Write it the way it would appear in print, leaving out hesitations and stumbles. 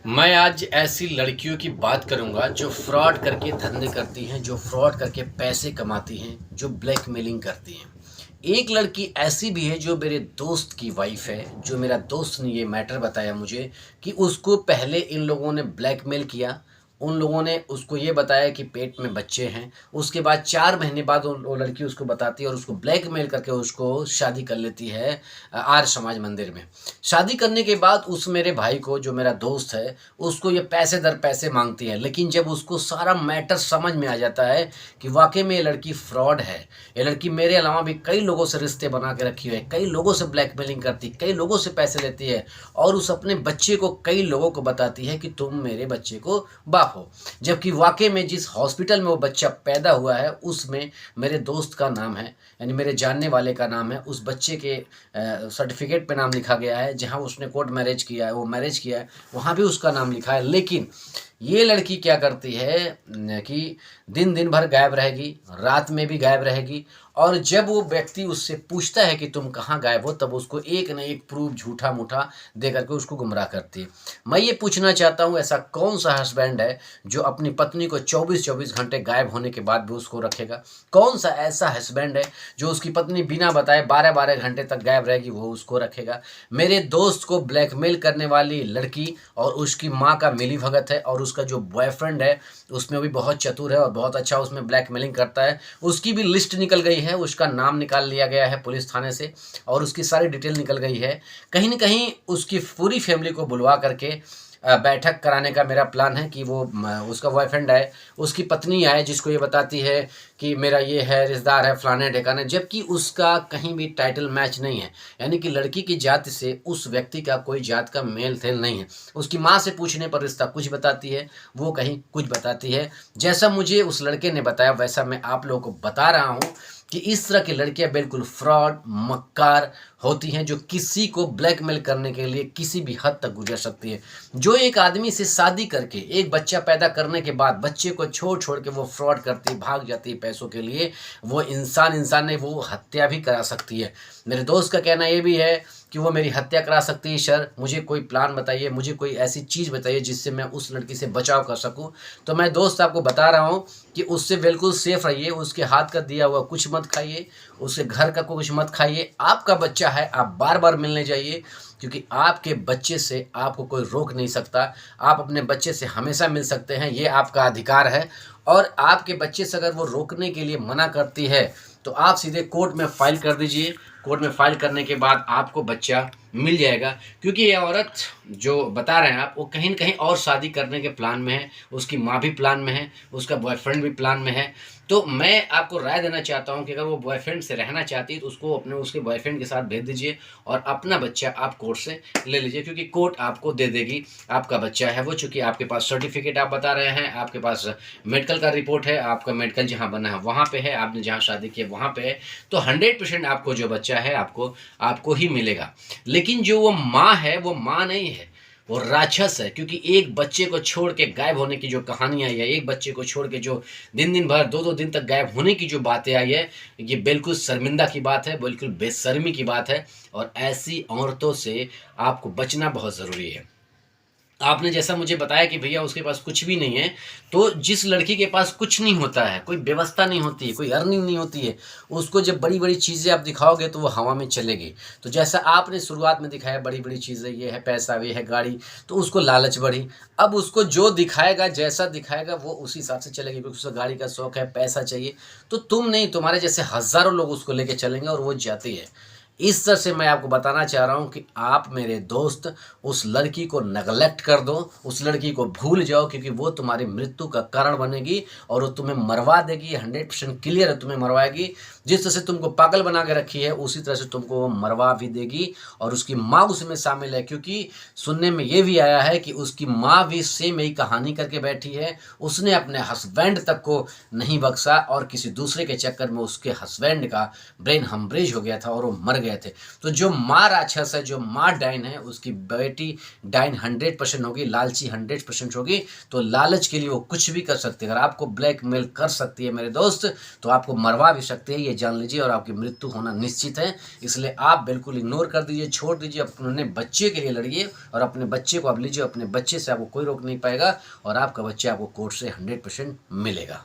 मैं आज ऐसी लड़कियों की बात करूंगा जो फ्रॉड करके धंधे करती हैं, जो फ्रॉड करके पैसे कमाती हैं, जो ब्लैकमेलिंग करती हैं। एक लड़की ऐसी भी है जो मेरे दोस्त की वाइफ है, जो मेरा दोस्त ने ये मैटर बताया मुझे कि उसको पहले इन लोगों ने ब्लैकमेल किया। उन लोगों ने उसको ये बताया कि पेट में बच्चे हैं। उसके बाद 4 महीने बाद वो लड़की उसको बताती है और उसको ब्लैकमेल करके उसको शादी कर लेती है आर्य समाज मंदिर में। शादी करने के बाद उस मेरे भाई को, जो मेरा दोस्त है, उसको ये पैसे दर पैसे मांगती है। लेकिन जब उसको सारा मैटर समझ में आ जाता है कि वाकई में ये लड़की फ्रॉड है, ये लड़की मेरे अलावा भी कई लोगों से रिश्ते बना के रखी हुई है, कई लोगों से ब्लैकमेलिंग करती, कई लोगों से पैसे लेती है और उस अपने बच्चे को कई लोगों को बताती है कि तुम मेरे बच्चे को बाप हो। जबकि वाकई में जिस हॉस्पिटल में वो बच्चा पैदा हुआ है उसमें मेरे दोस्त का नाम है, यानी मेरे जानने वाले का नाम है। उस बच्चे के सर्टिफिकेट पे नाम लिखा गया है। जहाँ उसने कोर्ट मैरिज किया है, वो मैरिज किया है, वहाँ भी उसका नाम लिखा है। लेकिन ये लड़की क्या करती है कि दिन दिन भर गायब रहेगी, रात में भी गायब रहेगी, और जब वो व्यक्ति उससे पूछता है कि तुम कहाँ गायब हो, तब उसको एक न एक प्रूफ झूठा मूठा दे करके उसको गुमराह करती है। मैं ये पूछना चाहता हूँ, ऐसा कौन सा हस्बैंड है जो अपनी पत्नी को 24-24 घंटे गायब होने के बाद भी उसको रखेगा? कौन सा ऐसा हस्बैंड है जो उसकी पत्नी बिना बताए 12-12 घंटे तक गायब रहेगी, वो उसको रखेगा? मेरे दोस्त को ब्लैकमेल करने वाली लड़की और उसकी माँ का मिलीभगत है, और उसका जो बॉयफ्रेंड है उसमें भी बहुत चतुर है और बहुत अच्छा उसमें ब्लैकमेलिंग करता है। उसकी भी लिस्ट निकल गई है, उसका नाम निकाल लिया गया है पुलिस थाने से और उसकी सारी डिटेल निकल गई है। कहीं न कहीं उसकी पूरी फैमिली को बुलवा करके बैठक कराने का मेरा प्लान है कि वो उसका बॉयफ्रेंड आए, उसकी पत्नी आए, जिसको ये बताती है कि मेरा ये है, रिश्तेदार है, फलाने ढिकाने, जबकि उसका कहीं भी टाइटल मैच नहीं है। यानी कि लड़की की जाति से उस व्यक्ति का कोई जात का मेल तेल नहीं है। उसकी माँ से पूछने पर रिश्ता कुछ बताती है, वो कहीं कुछ बताती है। जैसा मुझे उस लड़के ने बताया वैसा मैं आप लोगों को बता रहा हूँ कि इस तरह की लड़कियां बिल्कुल फ्रॉड, मक्कार होती हैं, जो किसी को ब्लैकमेल करने के लिए किसी भी हद तक गुजर सकती है। जो एक आदमी से शादी करके एक बच्चा पैदा करने के बाद बच्चे को छोड़ छोड़ के वो फ्रॉड करती, भाग जाती है पैसों के लिए, वो इंसान नहीं, वो हत्या भी करा सकती है। मेरे दोस्त का कहना ये भी है कि वो मेरी हत्या करा सकती है। सर, मुझे कोई प्लान बताइए, मुझे कोई ऐसी चीज़ बताइए जिससे मैं उस लड़की से बचाव कर सकूं। तो मैं दोस्त आपको बता रहा हूं कि उससे बिल्कुल सेफ रहिए, उसके हाथ का दिया हुआ कुछ मत खाइए, उसके घर का कुछ मत खाइए। आपका बच्चा है, आप बार बार मिलने जाइए, क्योंकि आपके बच्चे से आपको कोई रोक नहीं सकता। आप अपने बच्चे से हमेशा मिल सकते हैं, ये आपका अधिकार है। और आपके बच्चे से अगर वो रोकने के लिए मना करती है तो आप सीधे कोर्ट में फाइल कर दीजिए। कोर्ट में फाइल करने के बाद आपको बच्चा मिल जाएगा, क्योंकि ये औरत जो बता रहे हैं आप, वो कहीं न कहीं और शादी करने के प्लान में है, उसकी माँ भी प्लान में है, उसका बॉयफ्रेंड भी प्लान में है। तो मैं आपको राय देना चाहता हूँ कि अगर वो बॉयफ्रेंड से रहना चाहती है तो उसको अपने उसके बॉयफ्रेंड के साथ भेज दीजिए और अपना बच्चा आप कोर्ट से ले लीजिए, क्योंकि कोर्ट आपको दे देगी आपका बच्चा है वो। चूँकि आपके पास सर्टिफिकेट आप बता रहे हैं, आपके पास मेडिकल का रिपोर्ट है, आपका मेडिकल जहाँ बना है वहाँ पे है, आपने जहाँ शादी की है वहाँ पे है, तो 100% आपको जो बच्चा है आपको ही मिलेगा। लेकिन जो वो माँ है, वो माँ नहीं है, वो राक्षस है। क्योंकि एक बच्चे को छोड़ के गायब होने की जो कहानी आई है, एक बच्चे को छोड़ के जो दिन दिन भर 2-2 दिन तक गायब होने की जो बातें आई है, ये बिल्कुल शर्मिंदा की बात है, बिल्कुल बेशर्मी की बात है। और ऐसी औरतों से आपको बचना बहुत ज़रूरी है। आपने जैसा मुझे बताया कि भैया उसके पास कुछ भी नहीं है, तो जिस लड़की के पास कुछ नहीं होता है, कोई व्यवस्था नहीं होती है, कोई अर्निंग नहीं होती है, उसको जब बड़ी-बड़ी चीज़ें आप दिखाओगे तो वो हवा में चलेगी। तो जैसा आपने शुरुआत में दिखाया, बड़ी-बड़ी चीज़ें, ये है पैसा, ये है गाड़ी, तो उसको लालच बढ़ी। अब उसको जो दिखाएगा, जैसा दिखाएगा वो उसी हिसाब से चलेगी, क्योंकि उसे गाड़ी का शौक है, पैसा चाहिए। तो तुम नहीं, तुम्हारे जैसे हज़ारों लोग उसको लेके चलेंगे और वो जाती है। इस तरह से मैं आपको बताना चाह रहा हूँ कि आप मेरे दोस्त उस लड़की को नेगलेक्ट कर दो, उस लड़की को भूल जाओ, क्योंकि वो तुम्हारी मृत्यु का कारण बनेगी और वो तुम्हें मरवा देगी। 100% क्लियर है, तुम्हें मरवाएगी। जिस तरह से तुमको पागल बना के रखी है उसी तरह से तुमको वो मरवा भी देगी। और उसकी माँ उसमें शामिल है, क्योंकि सुनने में ये भी आया है कि उसकी माँ भी सेम यही कहानी करके बैठी है। उसने अपने हस्बैंड तक को नहीं बख्शा और किसी दूसरे के चक्कर में उसके हस्बैंड का ब्रेन हेमरेज हो गया था और वो मर गए थे। तो जो माँ राक्षस है, जो माँ डाइन है, उसकी बेटी डाइन 100% होगी, लालची 100% होगी। तो लालच के लिए वो कुछ भी कर सकती है। अगर आपको ब्लैकमेल कर सकती है मेरे दोस्त, तो आपको मरवा भी सकते हैं, ये जान लीजिए, और आपकी मृत्यु होना निश्चित है। इसलिए आप बिल्कुल इग्नोर कर दीजिए, छोड़ दीजिए, अपने बच्चे के लिए लड़िए और अपने बच्चे को आप लीजिए। अपने बच्चे से आपको कोई रोक नहीं पाएगा और आपका बच्चा आपको कोर्ट से 100% मिलेगा।